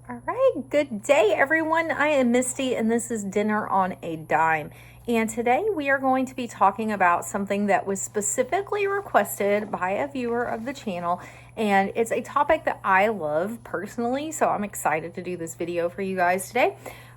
All right, good day, everyone. I am Misty, and this is Dinner on a Dime. And today we are going to be talking about something that was specifically requested by a viewer of the channel. And it's a topic that I love personally, so I'm excited to do this video for you guys today.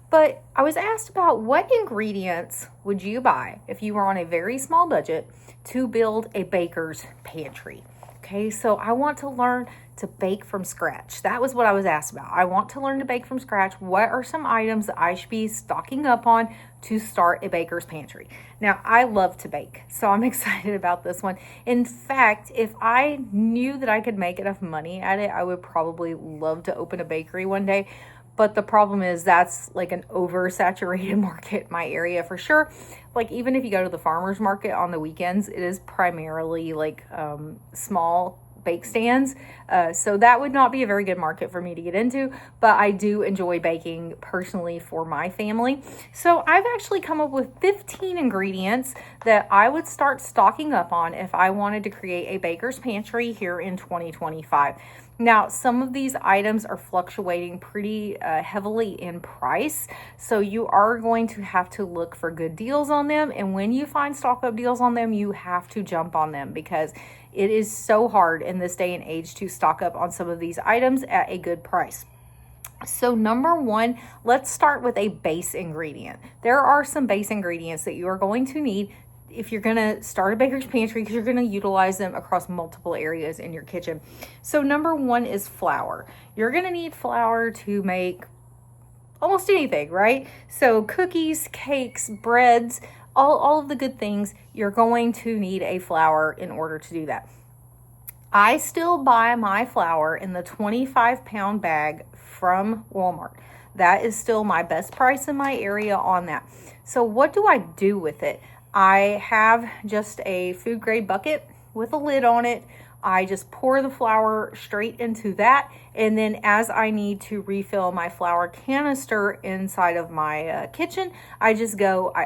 But I was asked about what ingredients would you buy if you were on a very small budget to build a baker's pantry. Okay, so I want to learn to bake from scratch. That was what I was asked about. I want to learn to bake from scratch. What are some items that I should be stocking up on to start a baker's pantry? Now, I love to bake, so I'm excited about this one. In fact, if I knew that I could make enough money at it, I would probably love to open a bakery one day. But the problem is that's like an oversaturated market in my area for sure. Like even if you go to the farmer's market on the weekends, it is primarily like small bake stands. So that would not be a very good market for me to get into, but I do enjoy baking personally for my family. So I've actually come up with 15 ingredients that I would start stocking up on if I wanted to create a baker's pantry here in 2025. Now, some of these items are fluctuating pretty heavily in price, so you are going to have to look for good deals on them. And when you find stock up deals on them, you have to jump on them because it is so hard in this day and age to stock up on some of these items at a good price. So number one, let's start with a base ingredient. There are some base ingredients that you are going to need if you're going to start a baker's pantry because you're going to utilize them across multiple areas in your kitchen. So number one is flour. You're going to need flour to make almost anything, right? So cookies, cakes, breads, all of the good things, you're going to need a flour in order to do that. I still buy my flour in the 25-pound bag from Walmart. That is still my best price in my area on that. So what do I do with it? I have just a food grade bucket with a lid on it. I just pour the flour straight into that. And then as I need to refill my flour canister inside of my kitchen, I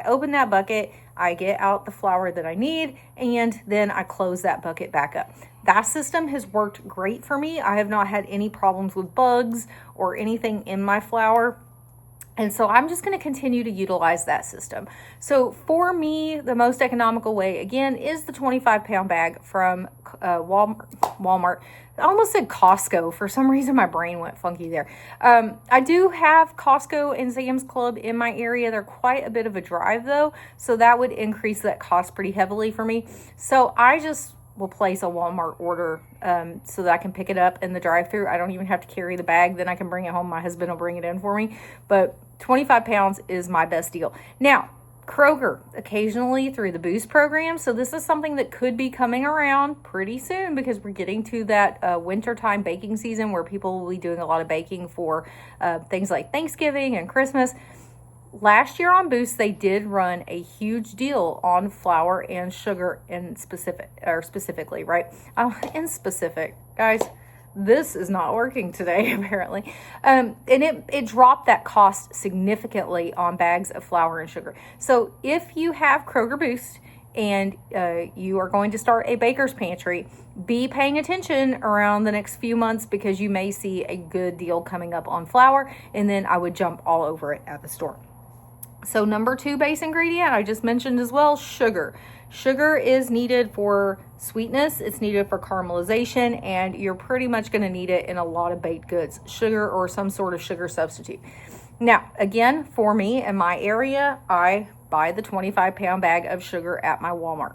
open that bucket, I get out the flour that I need, and then I close that bucket back up. That system has worked great for me. I have not had any problems with bugs or anything in my flour. And so I'm just going to continue to utilize that system. So for me, the most economical way, again, is the 25-pound bag from Walmart. I almost said Costco. For some reason, my brain went funky there. I do have Costco and Sam's Club in my area. They're quite a bit of a drive, though. So that would increase that cost pretty heavily for me. So I just will place a Walmart order so that I can pick it up in the drive-thru. I don't even have to carry the bag. Then I can bring it home. My husband will bring it in for me. But 25 pounds is my best deal. Now, Kroger, occasionally through the Boost program. So this is something that could be coming around pretty soon because we're getting to that wintertime baking season where people will be doing a lot of baking for things like Thanksgiving and Christmas. Last year on Boost, they did run a huge deal on flour and sugar specifically, right? In specific, guys, this is not working today, apparently. And it dropped that cost significantly on bags of flour and sugar. So if you have Kroger Boost and you are going to start a baker's pantry, be paying attention around the next few months because you may see a good deal coming up on flour, and then I would jump all over it at the store. So number two base ingredient, I just mentioned as well, sugar. Sugar is needed for sweetness, it's needed for caramelization, and you're pretty much going to need it in a lot of baked goods, sugar or some sort of sugar substitute. Now, again, for me in my area, I buy the 25-pound bag of sugar at my Walmart.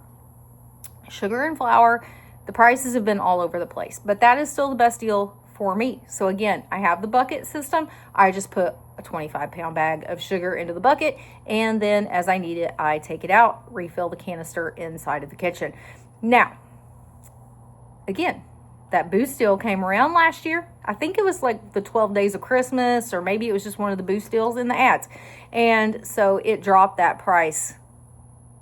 Sugar and flour, the prices have been all over the place, but that is still the best deal for me. So again, I have the bucket system. I just put a 25-pound bag of sugar into the bucket, and then as I need it, I take it out, refill the canister inside of the kitchen. Now, again, that Boost deal came around last year. I think it was like the 12 days of Christmas, or maybe it was just one of the Boost deals in the ads. And so it dropped that price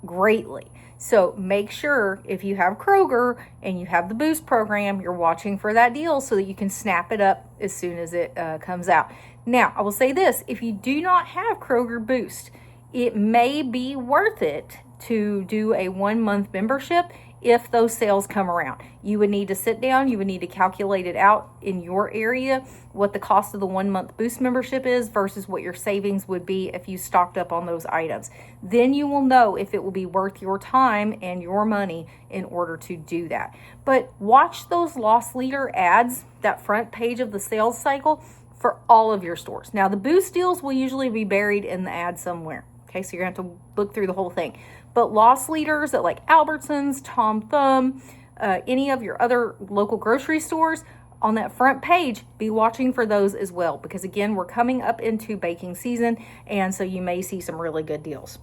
greatly. So make sure if you have Kroger and you have the Boost program, you're watching for that deal so that you can snap it up as soon as it comes out. Now, I will say this, if you do not have Kroger Boost, it may be worth it to do a 1-month membership if those sales come around. You would need to sit down, you would need to calculate it out in your area, what the cost of the 1-month Boost membership is versus what your savings would be if you stocked up on those items. Then you will know if it will be worth your time and your money in order to do that. But watch those loss leader ads, that front page of the sales cycle, for all of your stores. Now, the Boost deals will usually be buried in the ad somewhere. Okay, so you're going to have to look through the whole thing. But loss leaders at like Albertsons, Tom Thumb, any of your other local grocery stores, on that front page, be watching for those as well. Because again, we're coming up into baking season, and so you may see some really good deals.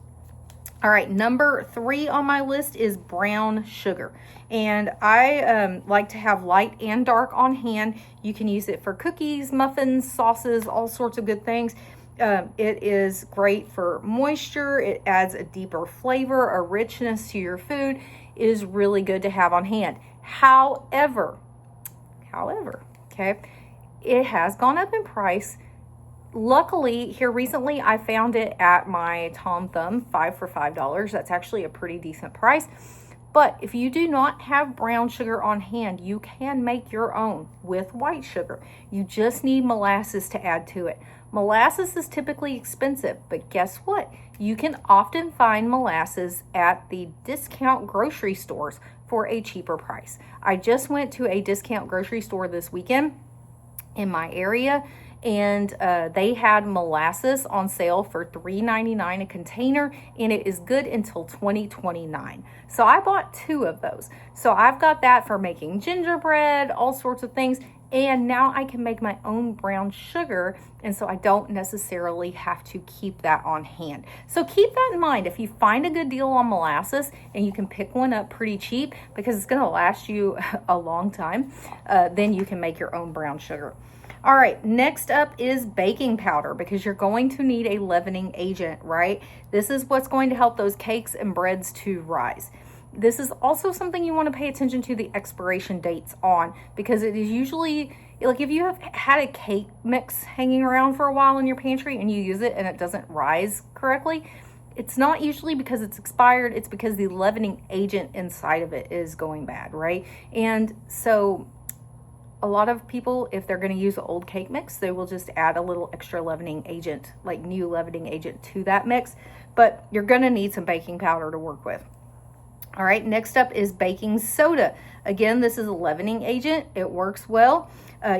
All right, number 3 on my list is brown sugar. And I like to have light and dark on hand. You can use it for cookies, muffins, sauces, all sorts of good things. It is great for moisture. It adds a deeper flavor, a richness to your food. It is really good to have on hand. However, okay, it has gone up in price. Luckily, here recently, I found it at my Tom Thumb, 5 for $5. That's actually a pretty decent price. But if you do not have brown sugar on hand, you can make your own with white sugar. You just need molasses to add to it. Molasses is typically expensive, but guess what? You can often find molasses at the discount grocery stores for a cheaper price. I just went to a discount grocery store this weekend in my area, and they had molasses on sale for $3.99 a container, and it is good until 2029. So I bought 2 of those. So I've got that for making gingerbread, all sorts of things, and now I can make my own brown sugar, and so I don't necessarily have to keep that on hand. So keep that in mind. If you find a good deal on molasses and you can pick one up pretty cheap because it's going to last you a long time, then you can make your own brown sugar. All right, next up is baking powder, because you're going to need a leavening agent, right? This is what's going to help those cakes and breads to rise. This is also something you want to pay attention to the expiration dates on, because it is usually, like if you have had a cake mix hanging around for a while in your pantry and you use it and it doesn't rise correctly, it's not usually because it's expired, it's because the leavening agent inside of it is going bad, right? And so a lot of people, if they're going to use an old cake mix, they will just add a little extra leavening agent, like new leavening agent to that mix. But you're going to need some baking powder to work with. All right, next up is baking soda. Again, this is a leavening agent. It works well.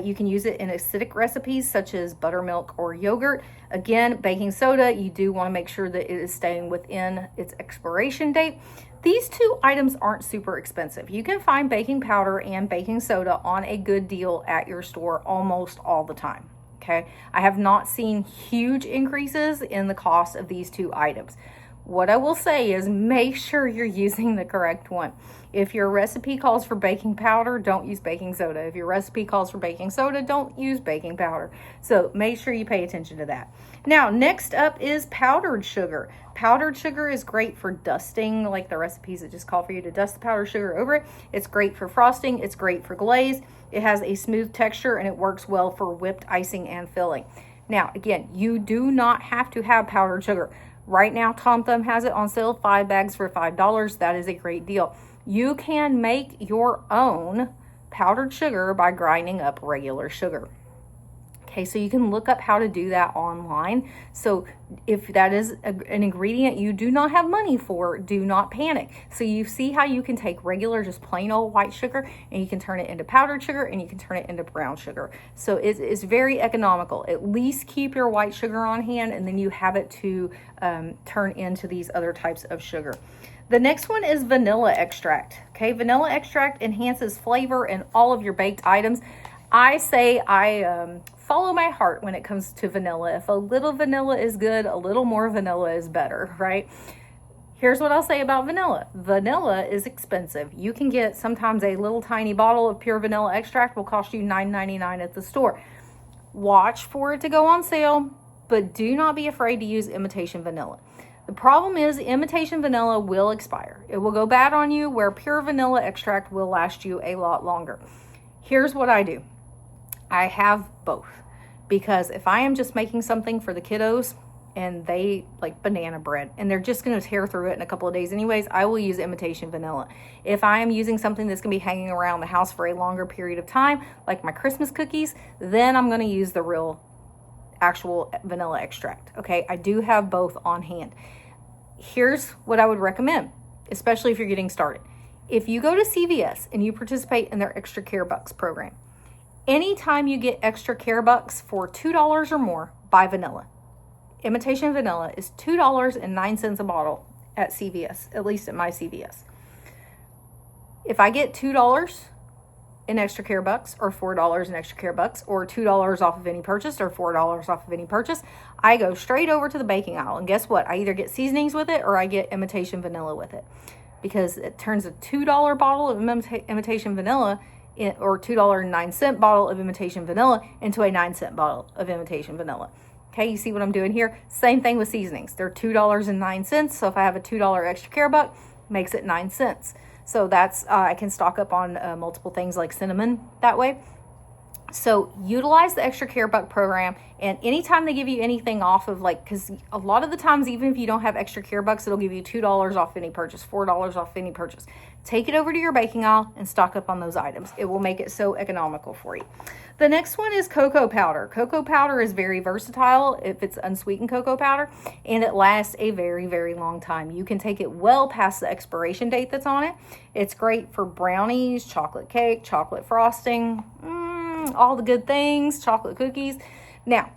You can use it in acidic recipes such as buttermilk or yogurt. Again, baking soda, you do want to make sure that it is staying within its expiration date. These 2 items aren't super expensive. You can find baking powder and baking soda on a good deal at your store almost all the time. Okay, I have not seen huge increases in the cost of these 2 items. What I will say is make sure you're using the correct one. If your recipe calls for baking powder, don't use baking soda. If your recipe calls for baking soda, don't use baking powder. So make sure you pay attention to that. Now, next up is powdered sugar. Powdered sugar is great for dusting, like the recipes that just call for you to dust the powdered sugar over it. It's great for frosting. It's great for glaze. It has a smooth texture, and it works well for whipped icing and filling. Now, again, you do not have to have powdered sugar. Right now, Tom Thumb has it on sale, 5 bags for $5. That is a great deal. You can make your own powdered sugar by grinding up regular sugar. Okay, so you can look up how to do that online. So if that is an ingredient you do not have money for, do not panic. So you see how you can take regular, just plain old white sugar, and you can turn it into powdered sugar, and you can turn it into brown sugar. So it's very economical. At least keep your white sugar on hand, and then you have it to turn into these other types of sugar. The next one is vanilla extract. Okay, vanilla extract enhances flavor in all of your baked items. I say I follow my heart when it comes to vanilla. If a little vanilla is good, a little more vanilla is better, right? Here's what I'll say about vanilla. Vanilla is expensive. You can get sometimes a little tiny bottle of pure vanilla extract will cost you $9.99 at the store. Watch for it to go on sale, but do not be afraid to use imitation vanilla. The problem is imitation vanilla will expire. It will go bad on you, where pure vanilla extract will last you a lot longer. Here's what I do. I have both, because if I am just making something for the kiddos and they like banana bread, and they're just going to tear through it in a couple of days anyways. I will use imitation vanilla. If I am using something that's going to be hanging around the house for a longer period of time, like my Christmas cookies, then I'm going to use the real actual vanilla extract. Okay, I do have both on hand. Here's what I would recommend, especially if you're getting started. If you go to CVS and you participate in their Extra Care Bucks program, anytime you get Extra Care Bucks for $2 or more, buy vanilla. Imitation vanilla is $2.09 a bottle at CVS, at least at my CVS. If I get $2 in Extra Care Bucks, or $4 in Extra Care Bucks, or $2 off of any purchase, or $4 off of any purchase, I go straight over to the baking aisle, and guess what? I either get seasonings with it or I get imitation vanilla with it, because it turns a $2 bottle of imitation vanilla or $2.09 bottle of imitation vanilla into a 9-cent bottle of imitation vanilla. Okay, you see what I'm doing here? Same thing with seasonings. They're $2.09, so if I have a $2 Extra Care Buck, makes it 9 cents. So that's, I can stock up on multiple things like cinnamon that way. So utilize the Extra Care Buck program, and anytime they give you anything off of, like, because a lot of the times, even if you don't have Extra Care Bucks, it'll give you $2 off any purchase, $4 off any purchase. Take it over to your baking aisle and stock up on those items. It will make it so economical for you. The next one is cocoa powder. Cocoa powder is very versatile if it's unsweetened cocoa powder, and it lasts a very, very long time. You can take it well past the expiration date that's on it. It's great for brownies, chocolate cake, chocolate frosting, all the good things, chocolate cookies. Now,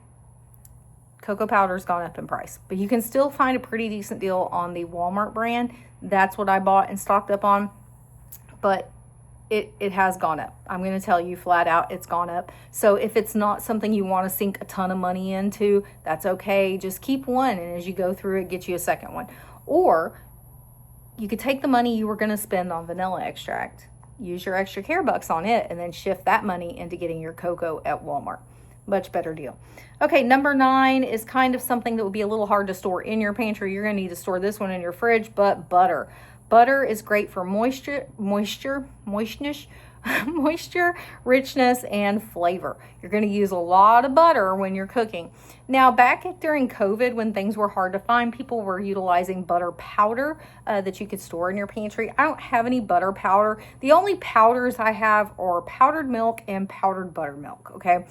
cocoa powder's gone up in price, but you can still find a pretty decent deal on the Walmart brand. That's what I bought and stocked up on, but it has gone up. I'm going to tell you flat out, it's gone up. So if it's not something you want to sink a ton of money into, that's okay. Just keep one, and as you go through it, get you a second one. Or you could take the money you were going to spend on vanilla extract, use your Extra Care Bucks on it, and then shift that money into getting your cocoa at Walmart. Much better deal. Okay, number 9 is kind of something that would be a little hard to store in your pantry. You're going to need to store this one in your fridge, but butter. Butter is great for moisture, richness, and flavor. You're going to use a lot of butter when you're cooking. Now, back during COVID, when things were hard to find, people were utilizing butter powder that you could store in your pantry. I don't have any butter powder. The only powders I have are powdered milk and powdered buttermilk, okay?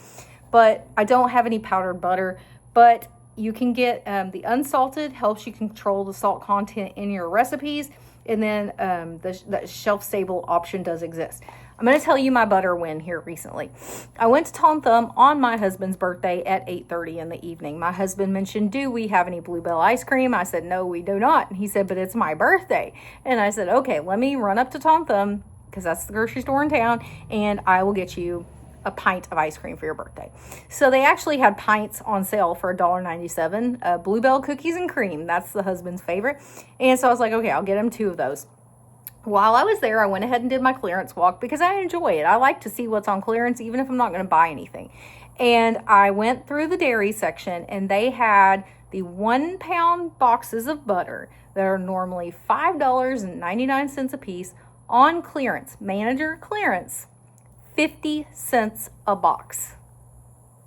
But I don't have any powdered butter, but you can get the unsalted, helps you control the salt content in your recipes. And then the shelf-stable option does exist. I'm going to tell you my butter win here recently. I went to Tom Thumb on my husband's birthday at 8:30 in the evening. My husband mentioned, do we have any Bluebell ice cream? I said, no, we do not. And he said, but it's my birthday. And I said, okay, let me run up to Tom Thumb, because that's the grocery store in town, and I will get you a pint of ice cream for your birthday. So they actually had pints on sale for $1.97. Bluebell cookies and cream. That's the husband's favorite. And so I was like, okay, I'll get him 2 of those. While I was there, I went ahead and did my clearance walk because I enjoy it. I like to see what's on clearance, even if I'm not going to buy anything. And I went through the dairy section, and they had the 1-pound boxes of butter that are normally $5.99 a piece on clearance, manager clearance. 50 cents a box.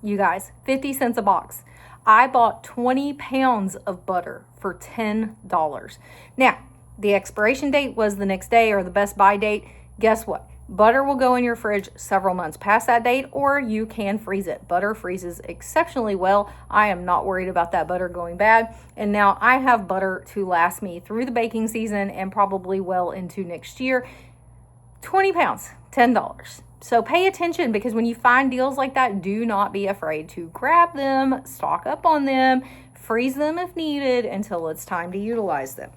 You guys, 50 cents a box. I bought 20 pounds of butter for $10. Now, the expiration date was the next day, or the best buy date. Guess what? Butter will go in your fridge several months past that date, or you can freeze it. Butter freezes exceptionally well. I am not worried about that butter going bad. And now I have butter to last me through the baking season and probably well into next year. 20 pounds, $10. So pay attention, because when you find deals like that, do not be afraid to grab them, stock up on them, freeze them if needed until it's time to utilize them.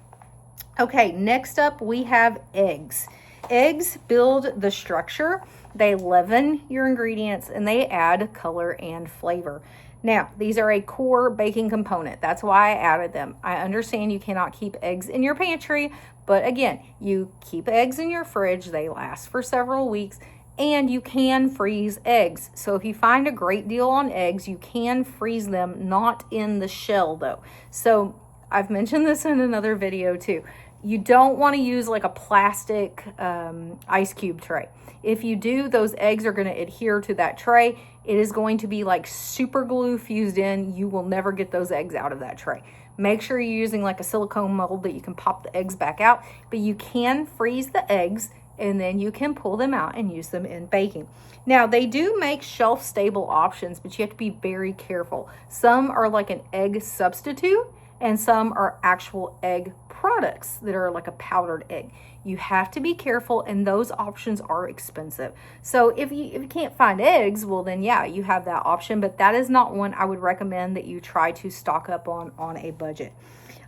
Okay, next up we have eggs. Eggs build the structure, they leaven your ingredients, and they add color and flavor. Now, these are a core baking component. That's why I added them. I understand you cannot keep eggs in your pantry, but again, you keep eggs in your fridge, they last for several weeks, and you can freeze eggs. So if you find a great deal on eggs, you can freeze them, not in the shell though. So I've mentioned this in another video too. You don't want to use like a plastic ice cube tray. If you do, those eggs are going to adhere to that tray, it is going to be like super glue fused in. You will never get those eggs out of that tray. Make sure you're using like a silicone mold that you can pop the eggs back out, but you can freeze the eggs and then you can pull them out and use them in baking. Now, they do make shelf-stable options, but you have to be very careful. Some are like an egg substitute, and some are actual egg products that are like a powdered egg. You have to be careful, and those options are expensive. So if you can't find eggs, well then yeah, you have that option, but that is not one I would recommend that you try to stock up on a budget.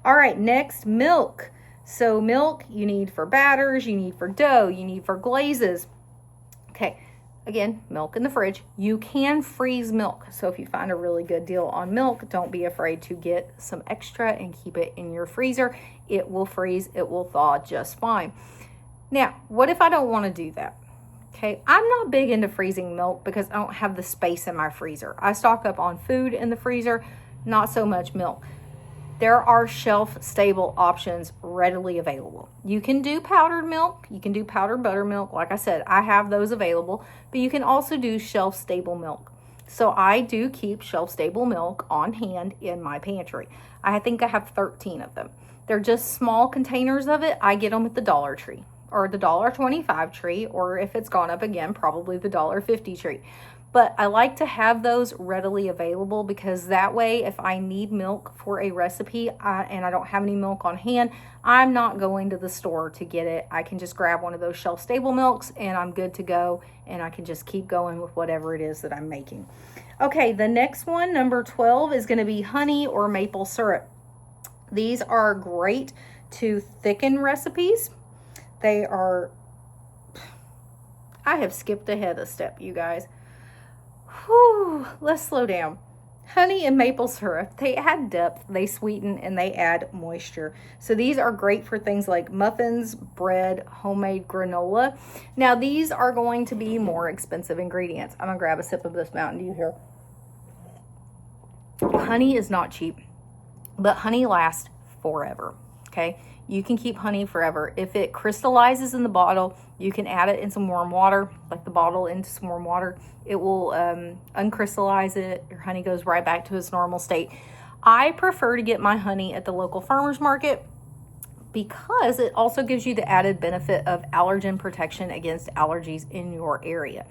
All right, next, milk. So milk you need for batters, you need for dough, you need for glazes. Okay, again, milk in the fridge. You can freeze milk. So if you find a really good deal on milk, don't be afraid to get some extra and keep it in your freezer. It will freeze, it will thaw just fine. Now, what if I don't want to do that? Okay, I'm not big into freezing milk because I don't have the space in my freezer. I stock up on food in the freezer, not so much milk. There are shelf-stable options readily available. You can do powdered milk. You can do powdered buttermilk. Like I said, I have those available. But you can also do shelf-stable milk. So I do keep shelf-stable milk on hand in my pantry. I think I have 13 of them. They're just small containers of it. I get them at the Dollar Tree or the $1.25 tree, or if it's gone up again, probably the $1.50 tree. But I like to have those readily available because that way, if I need milk for a recipe and I don't have any milk on hand, I'm not going to the store to get it. I can just grab one of those shelf-stable milks and I'm good to go, and I can just keep going with whatever it is that I'm making. Okay, the next one, number 12, is going to be honey or maple syrup. These are great to thicken recipes. They are, I have skipped ahead a step, you guys. Whew, let's slow down. Honey and maple syrup, they add depth, they sweeten, and they add moisture. So these are great for things like muffins, bread, homemade granola. Now these are going to be more expensive ingredients. I'm gonna grab a sip of this Mountain Dew here. Honey is not cheap, but honey lasts forever, okay? You can keep honey forever. If it crystallizes in the bottle, you can add it in some warm water, like the bottle into some warm water. It will uncrystallize it. Your honey goes right back to its normal state. I prefer to get my honey at the local farmer's market because it also gives you the added benefit of allergen protection against allergies in your area.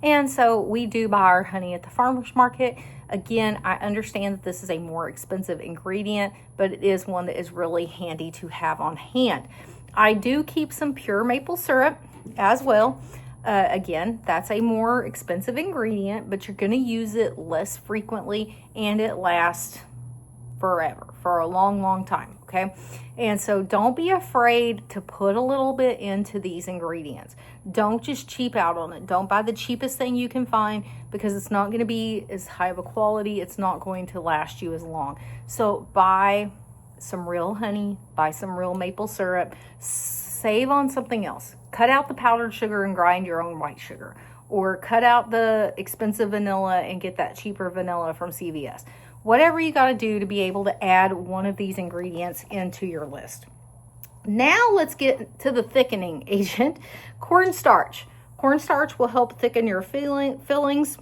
And so we do buy our honey at the farmer's market. Again, I understand that this is a more expensive ingredient, but it is one that is really handy to have on hand. I do keep some pure maple syrup as well. Again, that's a more expensive ingredient, but you're going to use it less frequently and it lasts forever, for a long, long time, okay? And so don't be afraid to put a little bit into these ingredients. Don't just cheap out on it. Don't buy the cheapest thing you can find because it's not going to be as high of a quality. It's not going to last you as long. So buy some real honey, buy some real maple syrup, save on something else. Cut out the powdered sugar and grind your own white sugar, or cut out the expensive vanilla and get that cheaper vanilla from CVS. Whatever you got to do to be able to add one of these ingredients into your list. Now let's get to the thickening agent, cornstarch. Cornstarch will help thicken your fillings.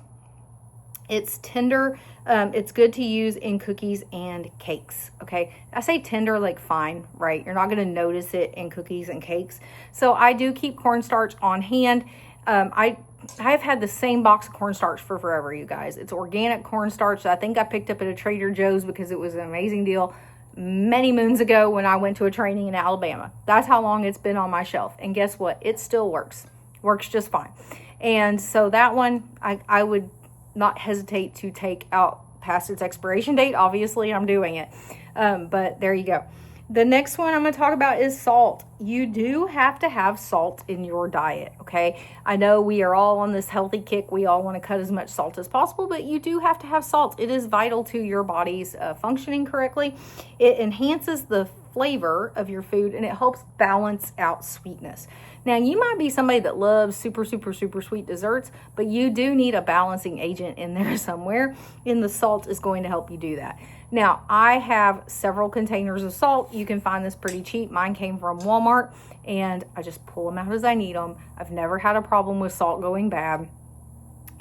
It's tender. It's good to use in cookies and cakes, okay? I say tender like fine, right? You're not going to notice it in cookies and cakes. So I do keep cornstarch on hand. I've had the same box of cornstarch for forever, you guys. It's organic cornstarch that I think I picked up at a Trader Joe's because it was an amazing deal many moons ago when I went to a training in Alabama. That's how long it's been on my shelf. And guess what? It still works. Works just fine. And so that one, I would not hesitate to take out past its expiration date. Obviously, I'm doing it. But there you go. The next one I'm going to talk about is salt. You do have to have salt in your diet, okay? I know we are all on this healthy kick. We all want to cut as much salt as possible, but you do have to have salt. It is vital to your body's functioning correctly. It enhances the flavor of your food and it helps balance out sweetness. Now, you might be somebody that loves super, super, super sweet desserts, but you do need a balancing agent in there somewhere, and the salt is going to help you do that. Now, I have several containers of salt. You can find this pretty cheap. Mine came from Walmart, and I just pull them out as I need them. I've never had a problem with salt going bad.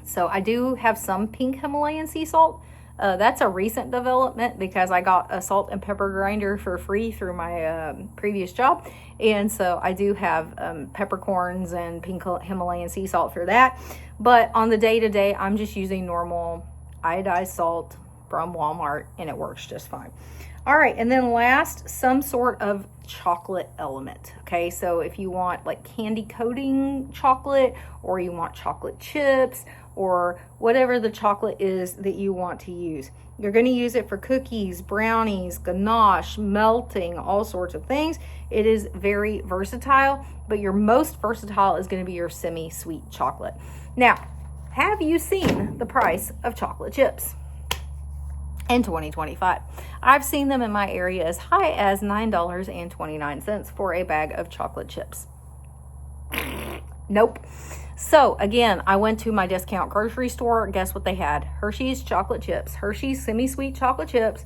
So I do have some pink Himalayan sea salt. That's a recent development because I got a salt and pepper grinder for free through my previous job. And so I do have peppercorns and pink Himalayan sea salt for that. But on the day-to-day, I'm just using normal iodized salt from Walmart, and it works just fine. All right, and then last, some sort of chocolate element. Okay, so if you want like candy coating chocolate, or you want chocolate chips, or whatever the chocolate is that you want to use. You're going to use it for cookies, brownies, ganache, melting, all sorts of things. It is very versatile, but your most versatile is going to be your semi-sweet chocolate. Now, have you seen the price of chocolate chips in 2025? I've seen them in my area as high as $9.29 for a bag of chocolate chips. Nope. So again, I went to my discount grocery store. Guess what they had? Hershey's chocolate chips, Hershey's semi-sweet chocolate chips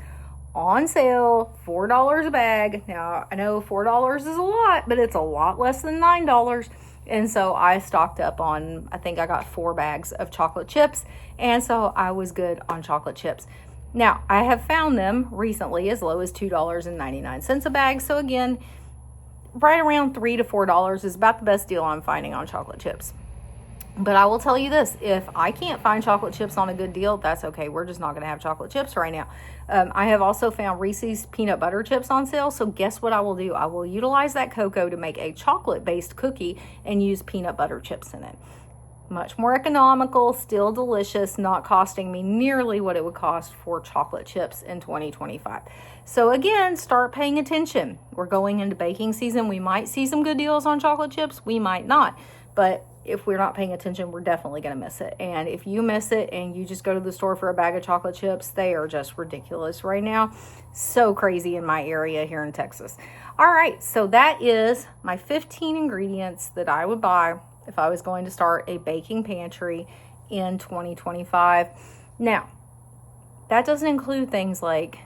on sale, $4 a bag. Now, I know $4 is a lot, but it's a lot less than $9. And so I stocked up on, I think I got 4 bags of chocolate chips. And so I was good on chocolate chips. Now, I have found them recently as low as $2.99 a bag. So again, right around $3 to $4 is about the best deal I'm finding on chocolate chips. But I will tell you this, if I can't find chocolate chips on a good deal, that's okay. We're just not going to have chocolate chips right now. I have also found Reese's peanut butter chips on sale. So guess what I will do? I will utilize that cocoa to make a chocolate-based cookie and use peanut butter chips in it. Much more economical, still delicious, not costing me nearly what it would cost for chocolate chips in 2025. So again, start paying attention. We're going into baking season. We might see some good deals on chocolate chips. We might not. But if we're not paying attention, we're definitely going to miss it. And if you miss it and you just go to the store for a bag of chocolate chips, they are just ridiculous right now. So crazy in my area here in Texas. All right, so that is my 15 ingredients that I would buy if I was going to start a baking pantry in 2025. Now, that doesn't include things like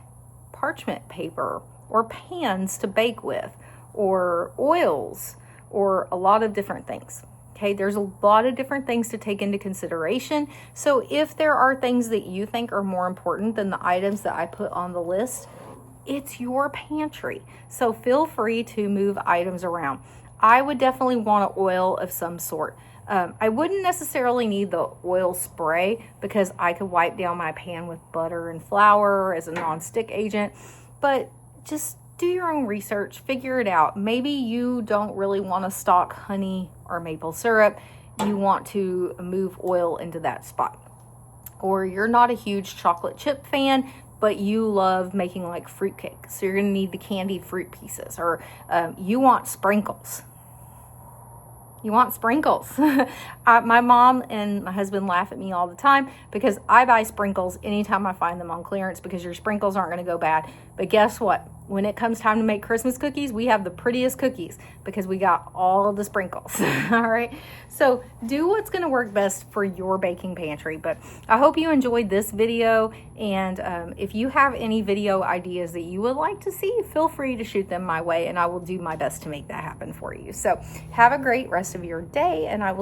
parchment paper or pans to bake with or oils or a lot of different things. Okay, there's a lot of different things to take into consideration. So if there are things that you think are more important than the items that I put on the list, it's your pantry. So feel free to move items around. I would definitely want an oil of some sort. I wouldn't necessarily need the oil spray because I could wipe down my pan with butter and flour as a non-stick agent, but just do your own research, figure it out. Maybe you don't really want to stock honey or maple syrup. You want to move oil into that spot. Or you're not a huge chocolate chip fan, but you love making like fruitcake. So you're going to need the candied fruit pieces. Or you want sprinkles. You want sprinkles. My mom and my husband laugh at me all the time because I buy sprinkles anytime I find them on clearance because your sprinkles aren't going to go bad. But guess what? When it comes time to make Christmas cookies, we have the prettiest cookies because we got all of the sprinkles. All right. So do what's going to work best for your baking pantry. But I hope you enjoyed this video. And if you have any video ideas that you would like to see, feel free to shoot them my way and I will do my best to make that happen for you. So have a great rest of your day and I will